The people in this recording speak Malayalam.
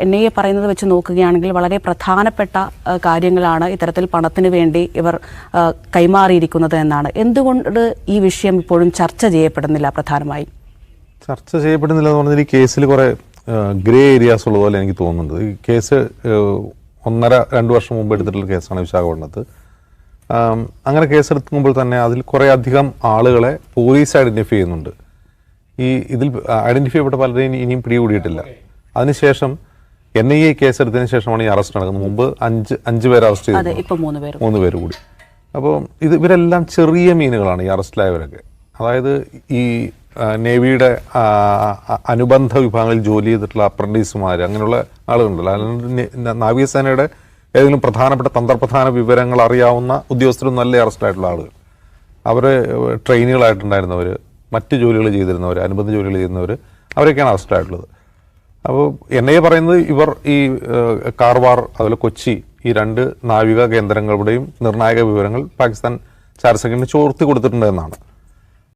NIA പറയുന്നത് വെച്ച് നോക്കുകയാണെങ്കിൽ വളരെ പ്രധാനപ്പെട്ട കാര്യങ്ങളാണ് ഇത്തരത്തിൽ പണത്തിന് വേണ്ടി ഇവർ കൈമാറിയിരിക്കുന്നത് എന്നാണ്. എന്തുകൊണ്ട് ഈ വിഷയം ഇപ്പോഴും ചർച്ച ചെയ്യപ്പെടുന്നില്ല? പ്രധാനമായി ചർച്ച ചെയ്യപ്പെടുന്നില്ല എന്ന് പറഞ്ഞാൽ ഈ കേസിൽ കുറെ ഗ്രേ ഏരിയാസ് ഉള്ളതുപോലെ എനിക്ക് തോന്നുന്നുണ്ട്. ഈ കേസ് 1.5-2 വർഷം മുമ്പ് എടുത്തിട്ടുള്ള കേസാണ് വിശാഖപട്ടണത്ത്. അങ്ങനെ കേസെടുക്കുമ്പോൾ തന്നെ അതിൽ കുറേ അധികം ആളുകളെ പോലീസ് ഐഡന്റിഫൈ ചെയ്യുന്നുണ്ട്. ഇതിൽ ഐഡന്റിഫൈ ചെയ്യപ്പെട്ട പലരെയും ഇനിയും പിടികൂടിയിട്ടില്ല. അതിനുശേഷം NIA കേസെടുത്തതിന് ശേഷമാണ് ഈ അറസ്റ്റ് നടക്കുന്നത്. മുമ്പ് അഞ്ച് പേരെ അറസ്റ്റ് ചെയ്തു, 3 പേര് കൂടി. അപ്പോൾ ഇവരെല്ലാം ചെറിയ മീനുകളാണ് ഈ അറസ്റ്റിലായവരൊക്കെ. അതായത് ഈ നേവിയുടെ അനുബന്ധ വിഭാഗങ്ങളിൽ ജോലി ചെയ്തിട്ടുള്ള അപ്രന്റീസുമാർ, അങ്ങനെയുള്ള ആളുകളുണ്ടല്ലോ. അല്ലാണ്ട് നാവികസേനയുടെ ഏതെങ്കിലും പ്രധാനപ്പെട്ട തന്ത്രപ്രധാന വിവരങ്ങൾ അറിയാവുന്ന ഉദ്യോഗസ്ഥരൊന്നും നല്ല അറസ്റ്റിലായിട്ടുള്ള ആളുകൾ. അവർ ട്രെയിനുകളായിട്ടുണ്ടായിരുന്നവർ, മറ്റ് ജോലികൾ ചെയ്തിരുന്നവർ, അനുബന്ധ ജോലികൾ ചെയ്യുന്നവർ, അവരൊക്കെയാണ് അറസ്റ്റിലായിട്ടുള്ളത്. അപ്പോൾ NIA പറയുന്നത് ഇവർ ഈ കാർവാർ അതുപോലെ കൊച്ചി ഈ 2 നാവിക കേന്ദ്രങ്ങളുടെയും നിർണായക വിവരങ്ങൾ പാകിസ്ഥാൻ ചാരസേനയ്ക്ക് ചോർത്തി കൊടുത്തിട്ടുണ്ട് എന്നാണ്.